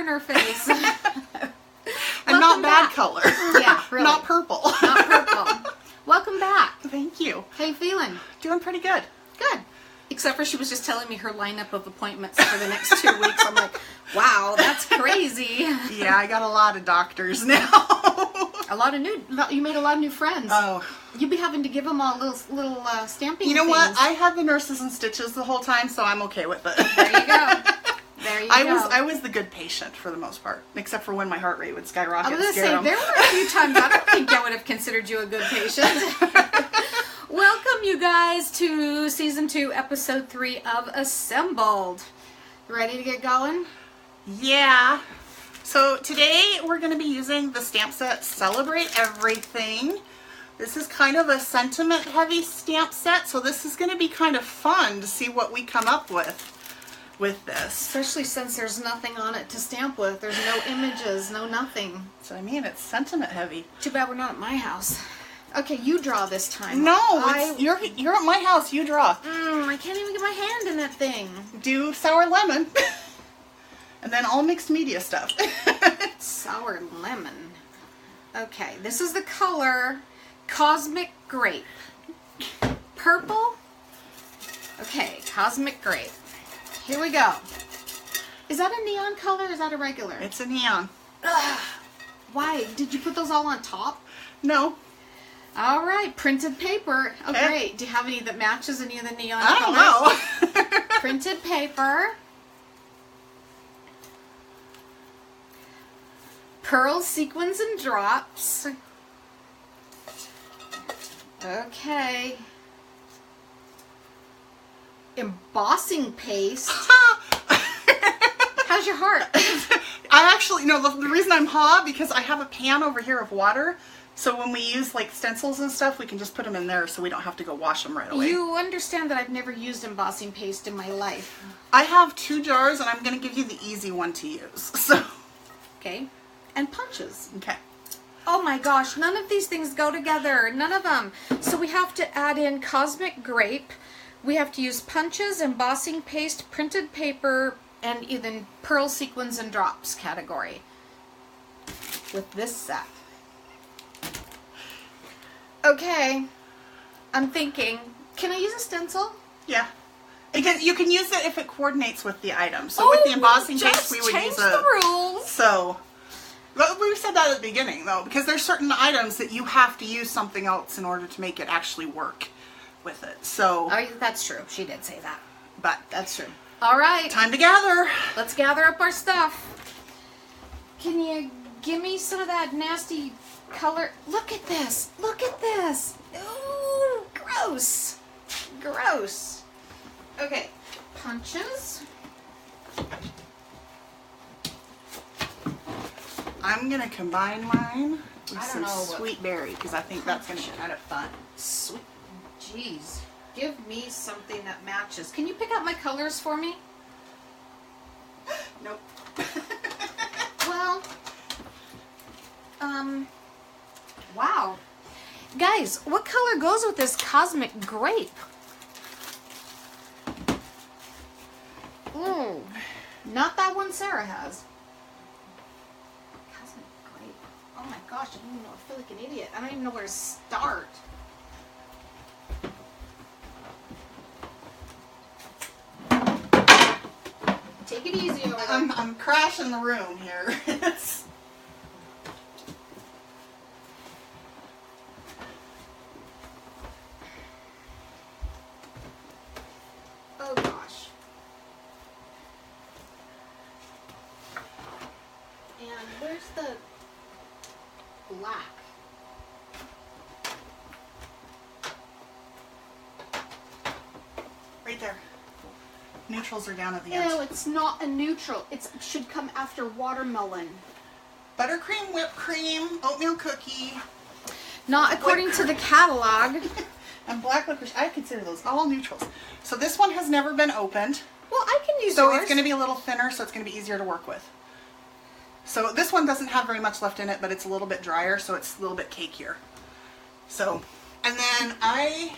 in her face. And not bad color. Yeah, really. Not purple. Not purple. Welcome back. Thank you. How you feeling? Doing pretty good. Good. Except for she was just telling me her lineup of appointments for the next 2 weeks. I'm like, wow, that's crazy. Yeah, I got a lot of doctors now. You made a lot of new friends. Oh. You'd be having to give them all little stamping. You know things. what? I had the nurses and stitches the whole time, so I'm okay with it. There you go. There you go. I was the good patient for the most part, except for when my heart rate would skyrocket. I was going to scare say, them. there were a few times I don't think I would have considered you a good patient. Welcome, you guys, to Season 2, Episode 3 of Assembled. Ready to get going? Yeah. So today we're going to be using the stamp set Celebrate Everything. This is kind of a sentiment-heavy stamp set, so this is going to be kind of fun to see what we come up with this. Especially since there's nothing on it to stamp with. There's no images, no nothing. So I mean, it's sentiment-heavy. Too bad we're not at my house. Okay, you draw this time. No, you're at my house. You draw. I can't even get my hand in that thing. Do sour lemon. And then all mixed media stuff. Sour lemon. Okay, this is the color Cosmic Grape. Purple. Okay, Cosmic Grape. Here we go. Is that a neon color or is that a regular? It's a neon. Ugh. Why? Did you put those all on top? No. All right, printed paper. Oh, Okay. great. Do you have any that matches any of the neon I colors? don't know. Printed paper. Pearl sequins and drops. Okay. Embossing paste. How's your heart? I actually, the reason I'm because I have a pan over here of water. So when we use like stencils and stuff, we can just put them in there so we don't have to go wash them right away. You understand that I've never used embossing paste in my life. I have 2 jars and I'm going to give you the easy one to use. So. Okay. And punches. Okay. Oh my gosh, none of these things go together. None of them. So we have to add in Cosmic Grape. We have to use punches, embossing paste, printed paper, and even pearl sequins and drops category with this set. Okay, I'm thinking, can I use a stencil? Yeah. Because you can use it if it coordinates with the item. So with the embossing paste, we would use the rules. So, well, we said that at the beginning, though, because there's certain items that you have to use something else in order to make it actually work with it. So. Oh, that's true. She did say that. But. That's true. All right. Time to gather. Let's gather up our stuff. Can you give me some of that nasty color? Look at this. Look at this. Ooh, gross. Gross. Okay. Punches. I'm going to combine mine with I don't some know what- sweet berry because I think that's going to be kind of fun. Sweet. Jeez. Give me something that matches. Can you pick out my colors for me? Nope. Well, wow. Guys, what color goes with this Cosmic Grape? Ooh, not that one Sarah has. Cosmic Grape. Oh my gosh, I don't even know. I feel like an idiot. I don't even know where to start. Take it easy over there. I'm crashing the room here. Oh gosh. And where's the black? Right there. Neutrals are down at the end. No, it's not a neutral. It should come after watermelon. Buttercream, whipped cream, oatmeal cookie, Not according to the catalog. and black licorice. I consider those all neutrals. So this one has never been opened. Well, I can use So yours. it's going to be a little thinner, so it's going to be easier to work with. So this one doesn't have very much left in it, but it's a little bit drier, so it's a little bit cakier. So, and then I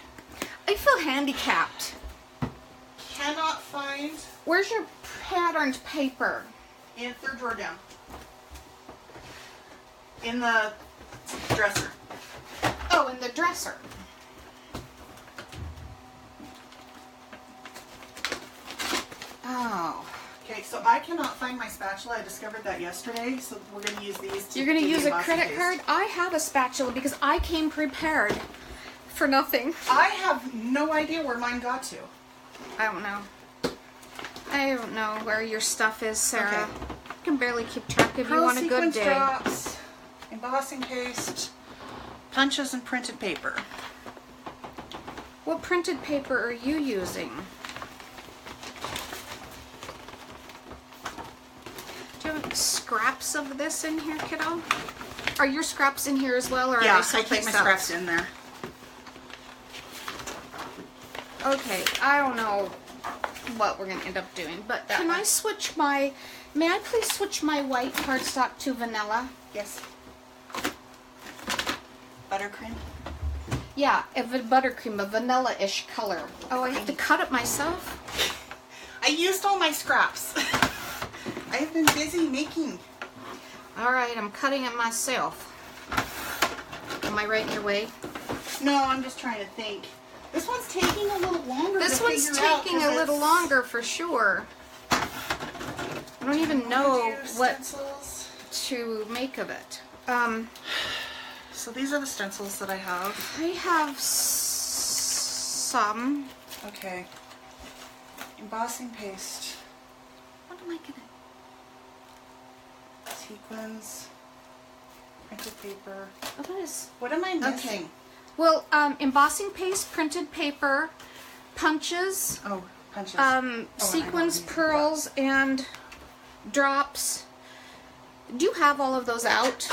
feel handicapped. cannot find Where's your patterned paper? In third drawer down. In the dresser. Oh, in the dresser. Oh. Okay, so I cannot find my spatula. I discovered that yesterday, so we're going to use these. You're going to do the use a embossing credit paste. card? I have a spatula because I came prepared for nothing. I have no idea where mine got to. I don't know. I don't know where your stuff is, Sarah. Okay. I can barely keep track of you Pearl on a good sequins day. drops, embossing paste, punches, and printed paper. What printed paper are you using? Do you have any scraps of this in here, kiddo? Are your scraps in here as well, or Yeah, are I they keep my someplace scraps else? in there. Okay, I don't know what we're gonna end up doing, but can I switch my? May I please switch my white cardstock to vanilla? Yes. Buttercream. Yeah, a buttercream, a vanilla-ish color. Oh, I have to cut it myself. I used all my scraps. I have been busy making. All right, I'm cutting it myself. Am I right your way? No, I'm just trying to think. This one's taking a little longer. This to one's figure out taking 'cause a little it's- longer for sure. I don't even know what Stencils. to make of it. So these are the stencils that I have. I have some. Okay. Embossing paste. What am I gonna? Sequins. Printed paper. What is? What am I missing? Okay. Well, embossing paste, printed paper, punches, Oh, punches. sequins, pearls, and drops. Do you have all of those out?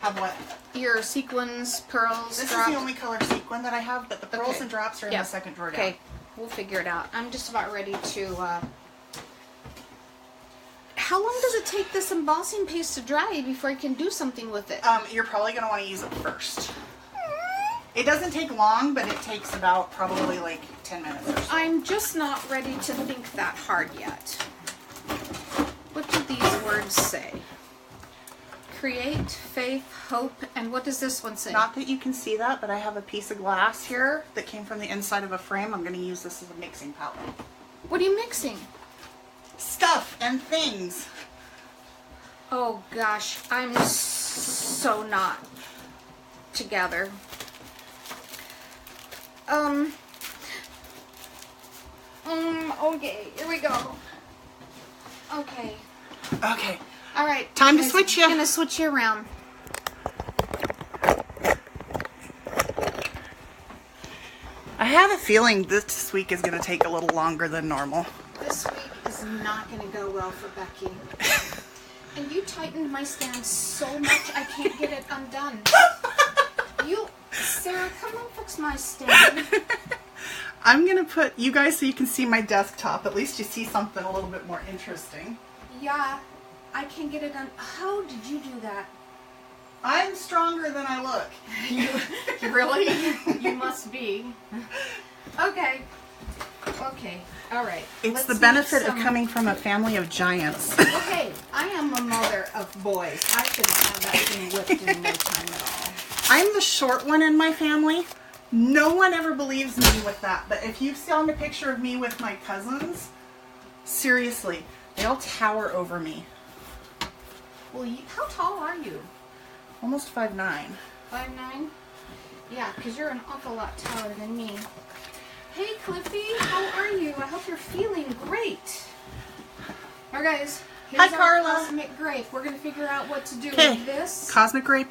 Have what? Your sequins, pearls, This drops? is the only color sequin that I have, but the pearls Okay. and drops are in Yeah. the second drawer down. Okay, we'll figure it out. I'm just about ready to, How long does it take this embossing paste to dry before I can do something with it? You're probably going to want to use it first. It doesn't take long, but it takes about probably like 10 minutes or so. I'm just not ready to think that hard yet. What do these words say? Create, faith, hope, and what does this one say? Not that you can see that, but I have a piece of glass here that came from the inside of a frame. I'm going to use this as a mixing palette. What are you mixing? Stuff and things. Oh gosh, I'm so not together. Okay, here we go. Okay. Okay. All right. Time to guys, switch ya. I'm gonna switch you around. I have a feeling this week is going to take a little longer than normal. This week is not gonna go well for Becky. And you tightened my stand so much I can't get it undone. Sarah, come and fix my stand. I'm going to put you guys so you can see my desktop. At least you see something a little bit more interesting. Yeah, I can't get it done. How did you do that? I'm stronger than I look. Really? You must be. Okay. Okay. All right. It's Let's the make benefit of some- coming from a family of giants. Okay, I am a mother of boys. I should have that thing whipped in no time at all. I'm the short one in my family. No one ever believes me with that. But if you've seen a picture of me with my cousins, seriously, they all tower over me. Well, how tall are you? Almost 5'9". 5'9"? Yeah, because you're an awful lot taller than me. Hey, Cliffy, how are you? I hope you're feeling great. All right, guys. Hi, Here's our Carla. cosmic grape. We're going to figure out what to do Okay, with this. Cosmic Grape.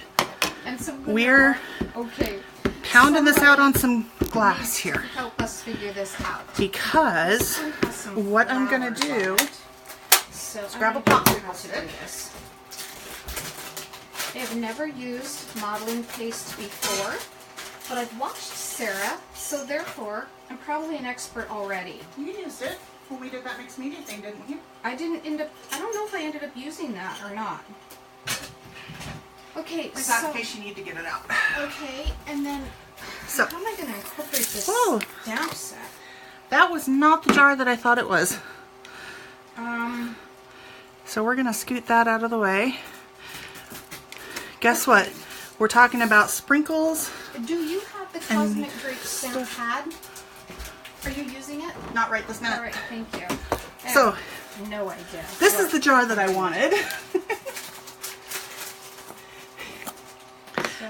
And some We're okay. pounding this out on Somebody some glass needs to here. help us figure this out. Because This one has some what I'm going to flowers do... on it. So grab a I don't know popsicle how to do stick. this. I have never used modeling paste before, but I've watched Sarah, so therefore I'm probably an expert already. You used it when we did that mixed media thing, didn't you? I don't know if I ended up using that or not. Okay, In that so, case, you need to get it out. okay, and then So, how am I going to incorporate this Whoa. stamp set? that was not the jar that I thought it was. So we're gonna scoot that out of the way. Guess what? We're talking about sprinkles. Do you have the Cosmic Grape stamp pad? Are you using it? Not right this minute. All right, thank you. So, no idea. this is the jar that I wanted.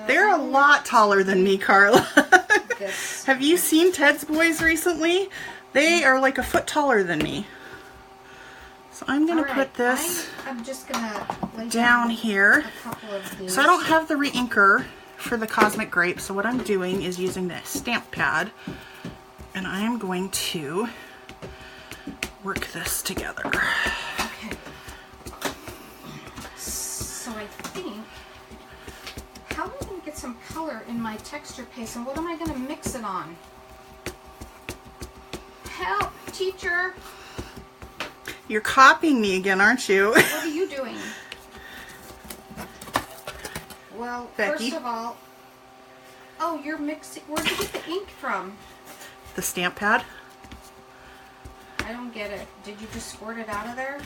They're a lot taller than me, Carla. Have you seen Ted's boys recently? They are like a foot taller than me. So I'm going to put this I'm just gonna lay down here. a couple of these. So I don't have the re-inker for the Cosmic Grape, so what I'm doing is using the stamp pad, and I am going to work this together. Okay. So I think, how am I going to get some color in my texture paste, and what am I going to mix it on? Help, teacher! You're copying me again, aren't you? What are you doing? Well, Becky. first of all, oh, you're mixing, where'd you get the ink from? The stamp pad. I don't get it. Did you just squirt it out of there?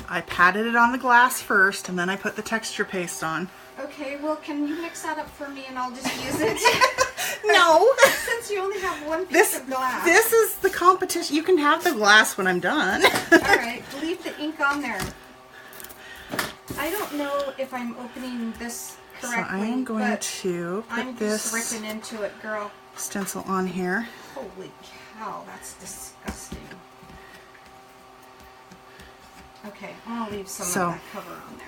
I patted it on the glass first, and then I put the texture paste on. Okay, well, can you mix that up for me and I'll just use it? No! Since you only have one piece of glass. This is the competition. You can have the glass when I'm done. Alright, leave the ink on there. I don't know if I'm opening this correctly, So I am going but to put I'm this just ripping into it, girl. stencil on here. Holy cow, that's disgusting. Okay, I'm gonna leave some of that cover on there.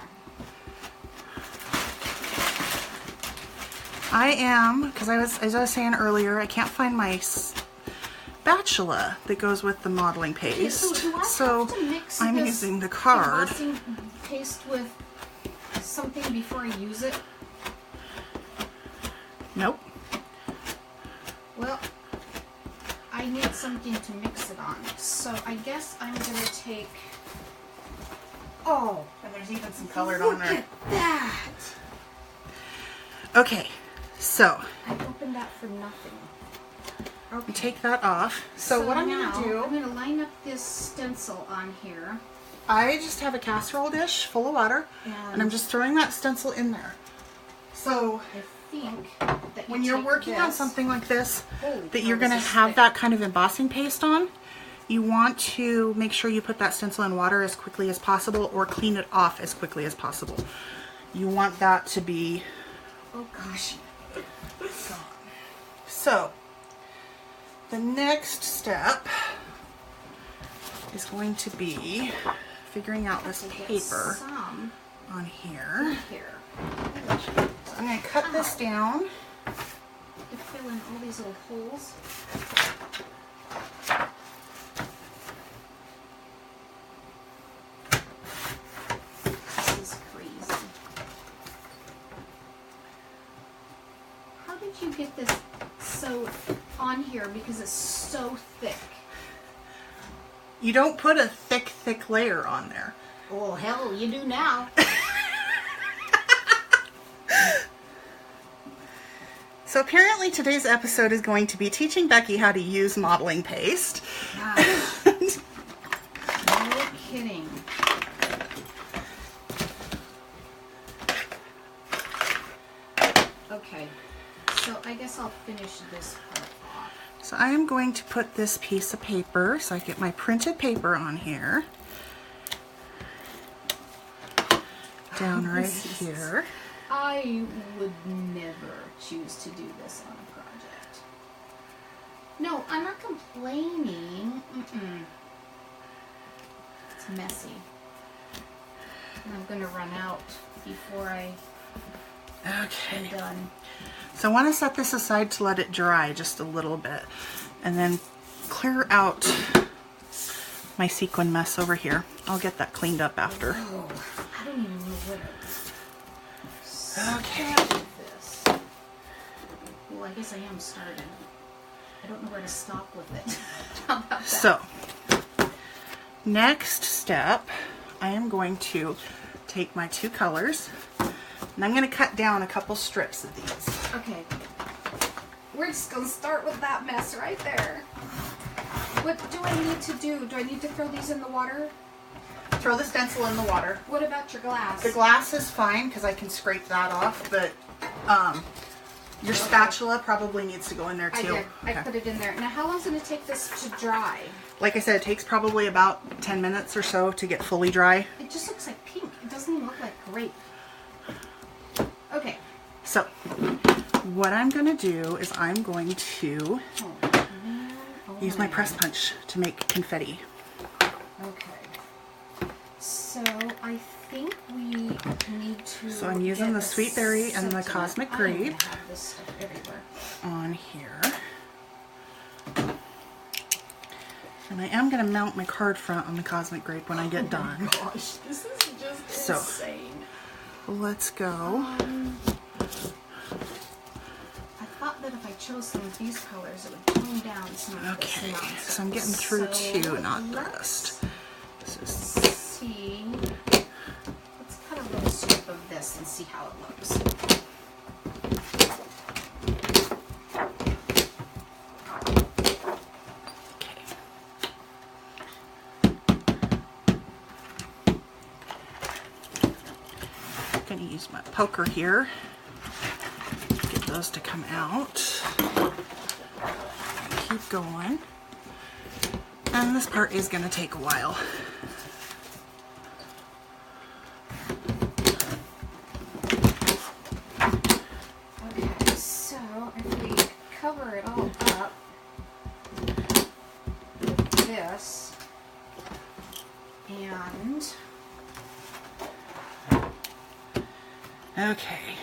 I am, because as I was saying earlier, I can't find my spatula that goes with the modeling paste. Okay, so do I So have to mix I'm this using the card. embossing paste with something before I use it? Nope. Well, I need something to mix it on. So I guess I'm gonna take. Oh, And there's even some colored look on there. at that! Okay, so I opened that for nothing. Okay. take that off. So what I'm now, going to do, I'm gonna line up this stencil on here. I just have a casserole dish full of water, and I'm just throwing that stencil in there. So I think that when you're working on something like this, Holy that cow, you're going to this is have thick. that kind of embossing paste on, you want to make sure you put that stencil in water as quickly as possible, or clean it off as quickly as possible. You want that to be Oh gosh. gone. So the next step is going to be figuring out this Get paper some on here. here. So I'm going to cut this down. To fill in all these little holes. This is crazy. How did you get this so on here? Because it's so thick. You don't put a thick layer on there. Oh, hell, you do now. So apparently today's episode is going to be teaching Becky how to use modeling paste. Gosh. No kidding. Okay, so I guess I'll finish this part off. So I am going to put this piece of paper, so I get my printed paper on here. Down right here. I would never choose to do this on a project. No, I'm not complaining. It's messy. And I'm gonna run out before I'm Okay. done. So I want to set this aside to let it dry just a little bit, and then clear out my sequin mess over here. I'll get that cleaned up after. Oh, I don't even know where to Okay. start with this. Well, I guess I am started. I don't know where to stop with it. How about that? So, next step, I am going to take my two colors, and I'm going to cut down a couple strips of these. Okay. We're just going to start with that mess right there. What do I need to do? Do I need to throw these in the water? throw the stencil in the water. What about your glass? The glass is fine because I can scrape that off, but your spatula probably needs to go in there I too. did. I put it in there. Now, how long is it going to take this to dry? Like I said, it takes probably about 10 minutes or so to get fully dry. It just looks like pink. It doesn't even look like grape. Okay. So, what I'm going to do is I'm going to use my press punch to make confetti. Okay. So, I think we need to. So I'm using the Sweet Berry and the Cosmic Grape I have this stuff everywhere. on here. And I am going to mount my card front on the Cosmic Grape when I get done. Gosh, this is just So, insane. let's go. I thought that if I chose some of these colors, it would tone down some of this Okay, nonsense. so I'm getting through So, two, not let's best. This is see. Let's cut a little strip of this and see how it looks. going to use my poker here. Get those to come out. Keep going. And this part is going to take a while. Okay, so if we cover it all up with this and Okay.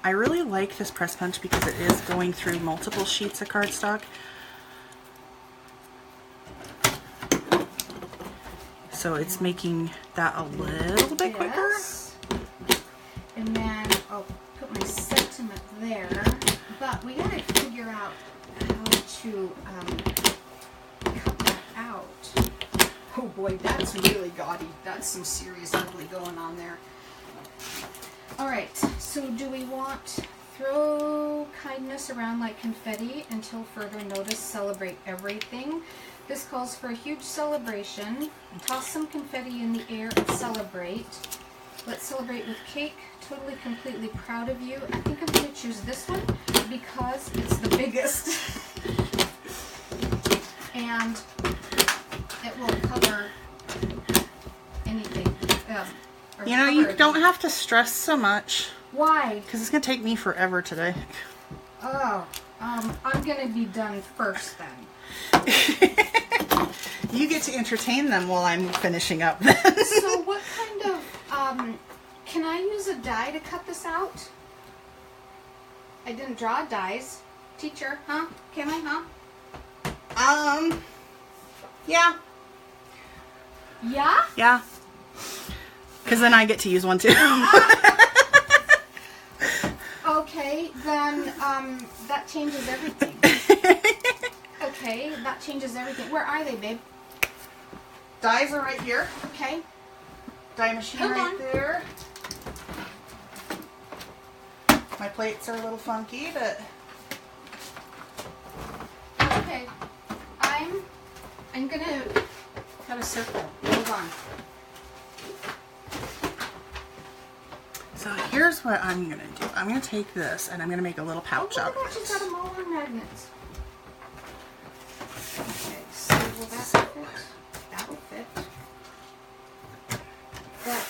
I really like this press punch because it is going through multiple sheets of cardstock. So it's making that a little bit quicker. this, and then I'll put my sentiment there. But we gotta figure out how to cut that out. Oh boy, that's really gaudy. That's some serious ugly going on there. Alright, so do we want throw kindness around like confetti until further notice, celebrate everything? This calls for a huge celebration. Toss some confetti in the air and celebrate. Let's celebrate with cake. Totally, completely proud of you. I think I'm going to choose this one because it's the biggest. And it will cover anything. Or You know, you cover don't have to stress so much Why? because it's going to take me forever today. Oh, I'm going to be done first then. You get to entertain them while I'm finishing up then. So what kind of, can I use a die to cut this out? I didn't draw dies. Teacher, huh? Can I, huh? Yeah. Yeah? Yeah. Because then I get to use one too. Okay, then, that changes everything. Okay, that changes everything. Where are they, babe? Dies are right here. Okay. Die machine Come right on. there. My plates are a little funky, but Okay. I'm gonna cut a circle. Hold on. so here's what I'm gonna do. I'm gonna take this and I'm gonna make a little pouch Oh out my of gosh, it's it. got them all on magnets. Okay, so will that fit? That'll fit. But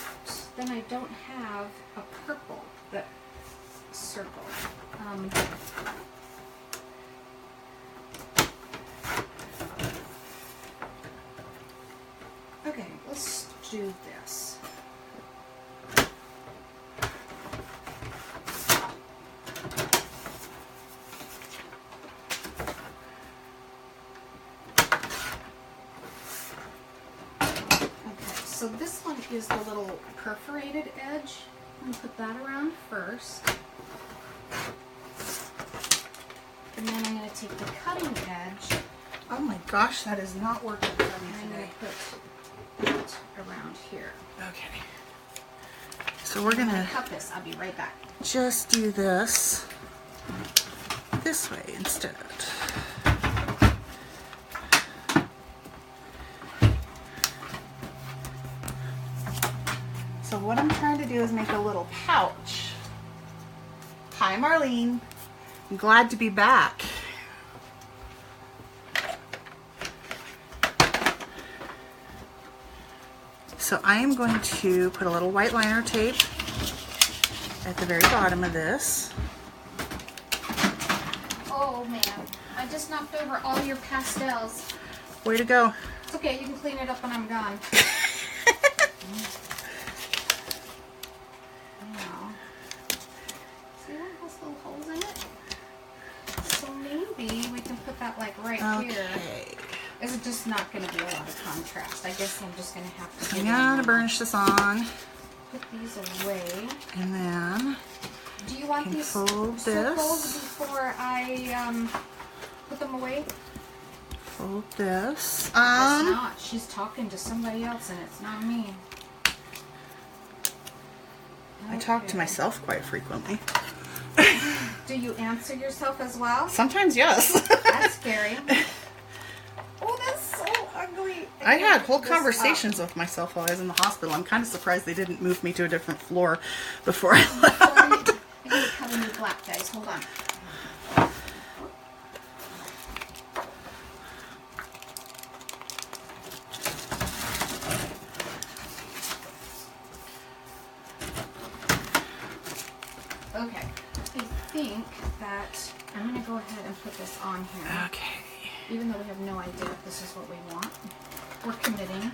then I don't have a purple that circle. Okay, let's do this. Okay, so this one is the little perforated edge. I'm gonna put that around first. And then I'm gonna take the cutting edge Oh my gosh, that is not working for and me I'm gonna today. put it around here. Okay. So we're I'm gonna gonna cut this. I'll be right back. just do this way instead. do is make a little pouch. Hi, Marlene. I'm glad to be back. So I am going to put a little white liner tape at the very bottom of this. Oh man, I just knocked over all your pastels. Way to go. It's okay, you can clean it up when I'm gone. Wow. See that has little holes in it? So maybe we can put that like right here. Okay. Is it just not going to be a lot of contrast? I guess I'm just going to have to I'm gonna burnish this on, put these away. and then Do you want can these fold circles this. before I put them away? fold this. It's not. She's talking to somebody else and it's not me. I talk to Okay. myself quite frequently. Do you answer yourself as well? Sometimes, yes. That's scary. Oh, that's so ugly. I had whole Pick this up. conversations with myself while I was in the hospital. I'm kind of surprised they didn't move me to a different floor before I left. I'm going to cut a new black, guys. Hold on. Okay. I think that I'm going to go ahead and put this on here. Okay. Even though we have no idea if this is what we want. We're committing.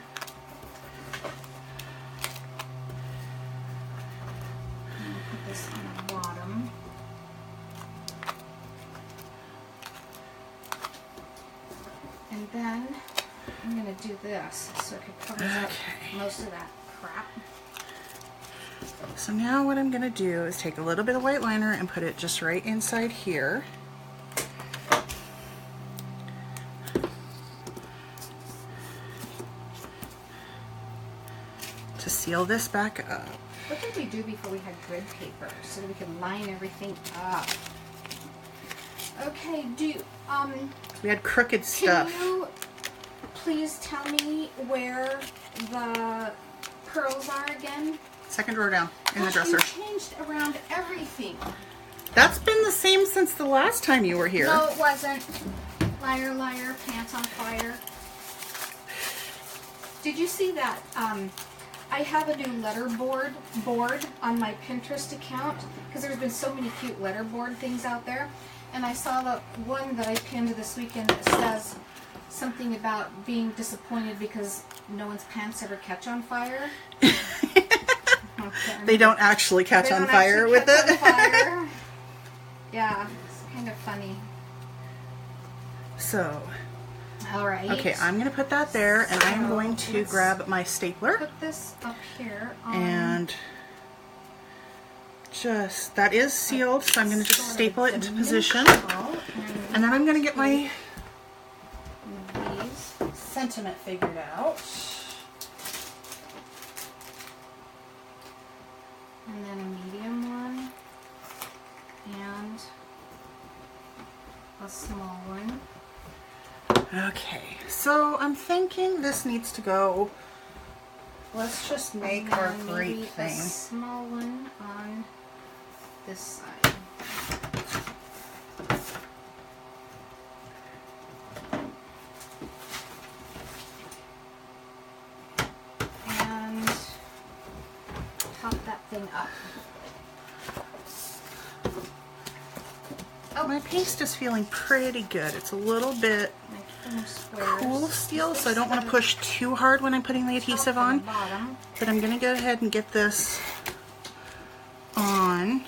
I'm going to put this on the bottom. And then I'm going to do this so it covers up Okay. most of that crap. So now what I'm going to do is take a little bit of white liner and put it just right inside here. To seal this back up. What did we do before we had grid paper so that we could line everything up? Okay, We had crooked can stuff. you please tell me where the pearls are again? Second drawer down in the Gosh, dresser. you changed around everything. That's been the same since the last time you were here. No, it wasn't. Liar, liar, pants on fire. Did you see that? I have a new letterboard board on my Pinterest account because there's been so many cute letterboard things out there. And I saw the one that I pinned this weekend that says something about being disappointed because no one's pants ever catch on fire. They don't actually catch They on don't fire actually with catch it. on fire. Yeah, it's kind of funny. So, All right. okay, I'm going to put that there, and I'm So, going to let's grab my stapler put this up here on and just, that is sealed, so I'm going to just sort of staple it into the position. middle, And then I'm going to get my these. sentiment figured out. And then a medium one and a small one. Okay, so I'm thinking this needs to go, let's just make And our then great maybe thing. a small one on this side. And top that thing up. Oh, My paste is feeling pretty good. It's a little bit make them squares. cool still, so I don't want to push too hard when I'm putting the adhesive Top and on. bottom. But I'm going to go ahead and get this on.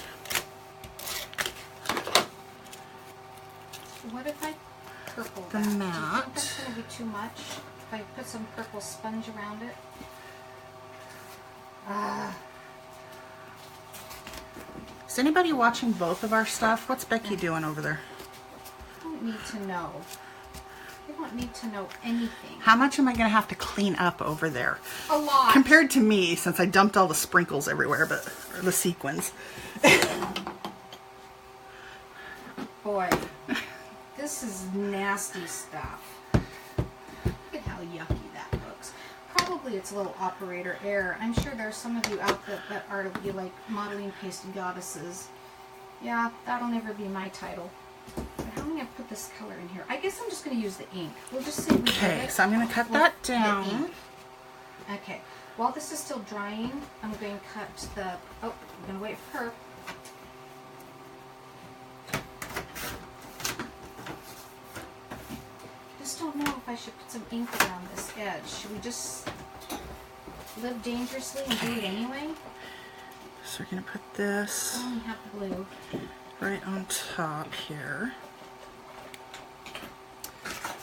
What if I purple The that? Do you mat. think that's going to be too much? If I put some purple sponge around it? Is anybody watching both of our stuff? What's Becky doing over there? I don't need to know. I don't need to know anything. How much am I going to have to clean up over there? A lot. Compared to me, since I dumped all the sprinkles everywhere, but or the sequins. Boy, this is nasty stuff. Look at how yucky that looks. Probably hopefully it's a little operator error. I'm sure there's some of you out there that are you like modeling paste goddesses. Yeah, that'll never be my title. But how am I going to put this color in here? I guess I'm just going to use the ink. We'll just say we did Okay, it so I'm going to cut with that the down. ink. Okay. While this is still drying, I'm going to cut the... Oh, I'm going to wait for her. Just don't know if I should put some ink around this edge. Should we just live dangerously and do it anyway? So we're going to put this I only have the blue. right on top here.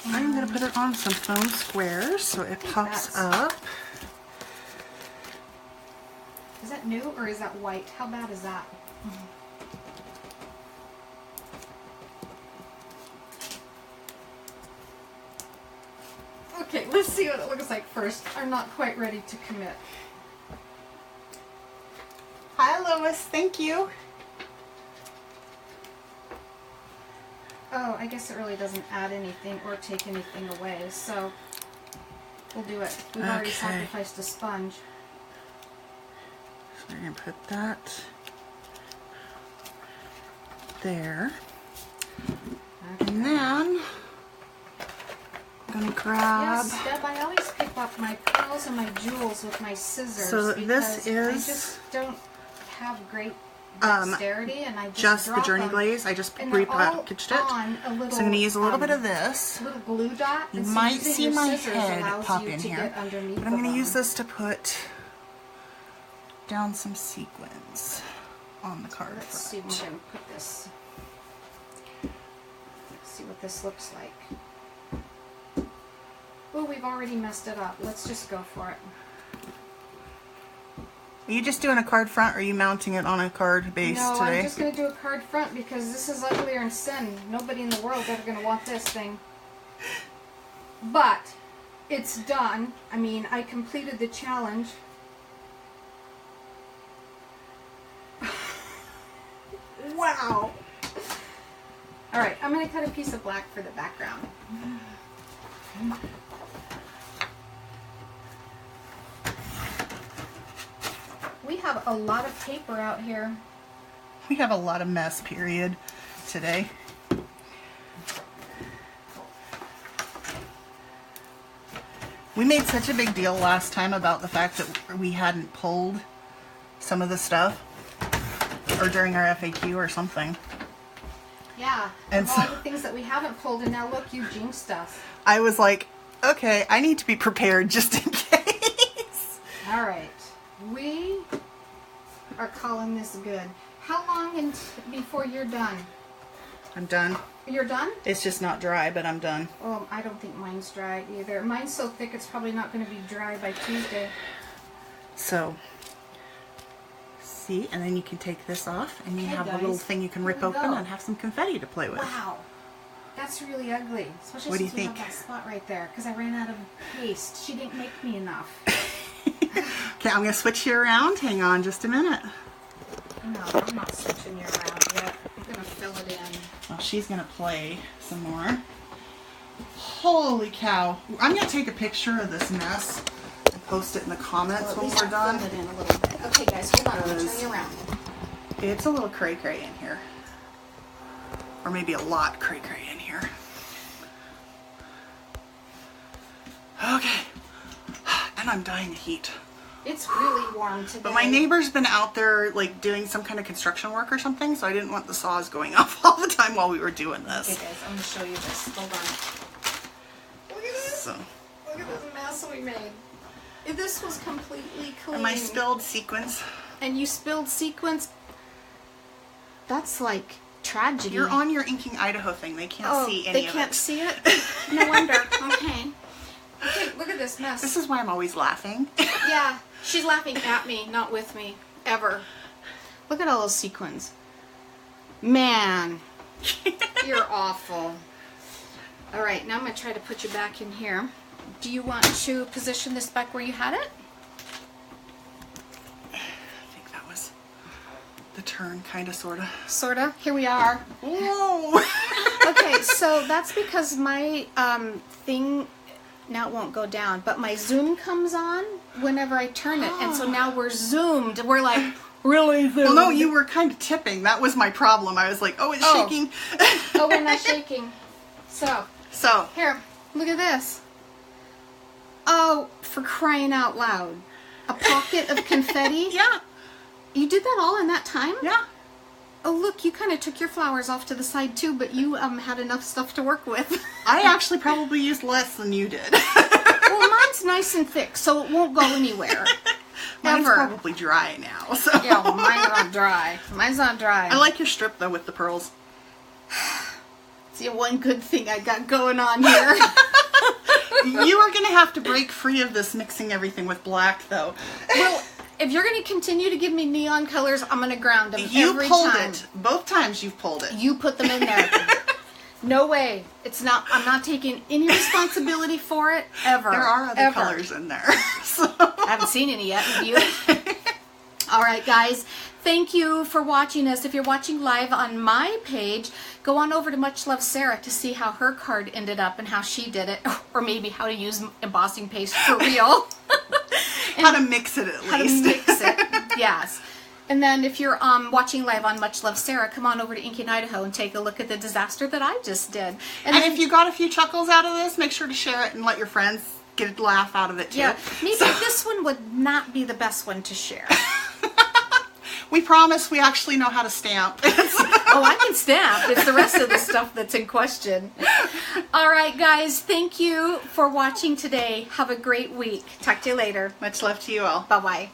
I'm going to put it on some foam squares so it pops up. Is that new or is that white? How bad is that? Okay, let's see what it looks like first. I'm not quite ready to commit. Hi, Lois. Thank you. Oh, I guess it really doesn't add anything or take anything away, so we'll do it. We've already Okay. sacrificed a sponge. So we're going to put that there. And then I'm going to grab... Yes, Deb, I always pick up my pearls and my jewels with my scissors So because this I is, just don't have great dexterity and I just the drop Journey them. Glaze. I just And they're repackaged it. all on a little, So I'm going to use a little bit of this. little glue dot. You and so might using see your my scissors head allows pop you in to here. get underneath But I'm going to of use them. this to put down some sequins on the card Let's see front. if we can put this. Let's see what this looks like. Oh, we've already messed it up. Let's just go for it. Are you just doing a card front or are you mounting it on a card base No, today? I'm just going to do a card front because this is uglier than sin. Nobody in the world ever going to want this thing. But it's done. I mean, I completed the challenge. Wow. All right, I'm going to cut a piece of black for the background. We have a lot of paper out here. We have a lot of mess, period, today. We made such a big deal last time about the fact that we hadn't pulled some of the stuff, or during our FAQ or something. Yeah, And of all so- the things that we haven't pulled, and now look, you jinxed us. I was like, okay, I need to be prepared just in case. All right, we are calling this good. How long before you're done? I'm done. You're done? It's just not dry, but I'm done. Oh, I don't think mine's dry either. Mine's so thick it's probably not going to be dry by Tuesday. So, see, and then you can take this off, and you Okay, have a guys, little thing you can rip here we open go. and have some confetti to play with. Wow, that's really ugly. Especially What do you since we think? have that spot right there because I ran out of paste. She didn't make me enough. Okay, I'm going to switch you around. Hang on just a minute. No, I'm not switching you around yet. I'm going to fill it in. Well, she's going to play some more. Holy cow. I'm going to take a picture of this mess and post it in the comments Well, at when least we're done. I'll fill it in a little bit. Okay, guys, hold on. I'm going to turn you around. It's a little cray-cray in here. Or maybe a lot cray-cray in here. Okay. And I'm dying of heat. It's really warm today. But my neighbor's been out there like doing some kind of construction work or something, so I didn't want the saws going off all the time while we were doing Okay, this. guys, I'm going to show you this. Hold on. Look at this. So, Look at this mess we made. If this was completely clean. and my spilled sequins. And you spilled sequins. That's like tragedy. You're on your Inking Idaho thing. They can't see any they of can't it. see it? No wonder. Okay. Okay, look at this mess. This is why I'm always laughing. Yeah, she's laughing at me, not with me. Ever. Look at all those sequins. Man, you're awful. All right, now I'm going to try to put you back in here. Do you want to position this back where you had it? I think that was the turn, kind of, sort of. Sorta. Here we are. Whoa! Okay, so that's because my thing now it won't go down. But my zoom comes on whenever I turn it. And so now we're zoomed. We're like, really zoomed. Well, no, you were kind of tipping. That was my problem. I was like, oh, it's shaking. Oh, we're not shaking. So, here, look at this. Oh, for crying out loud. A pocket of confetti? Yeah. You did that all in that time? Yeah. Oh, look, you kind of took your flowers off to the side too, but you had enough stuff to work with. I actually probably used less than you did. Well, mine's nice and thick, so it won't go anywhere. Mine's Ever. probably dry now. So. Yeah, well, mine's not dry. Mine's not dry. I like your strip, though, with the pearls. It's the one good thing I got going on here. You are going to have to break free of this mixing everything with black, though. Well, if you're going to continue to give me neon colors, I'm going to ground them You every pulled time. it. Both times you've pulled it. You put them in there. No way. It's not. I'm not taking any responsibility for it ever. There are other ever. colors in there. So. I haven't seen any yet. Have you? All right, guys. Thank you for watching us. If you're watching live on my page, go on over to Much Love Sarah to see how her card ended up and how she did it, or maybe how to use embossing paste for real. How to mix it at least. How to mix it. Yes. And then if you're watching live on Much Love Sarah, come on over to Inky in Idaho and take a look at the disaster that I just did. And if you got a few chuckles out of this, make sure to share it and let your friends get a laugh out of it too. Yeah, maybe this one would not be the best one to share. We promise we actually know how to stamp. Oh, I can stamp. It's the rest of the stuff that's in question. All right, guys. Thank you for watching today. Have a great week. Talk to you later. Much love to you all. Bye-bye.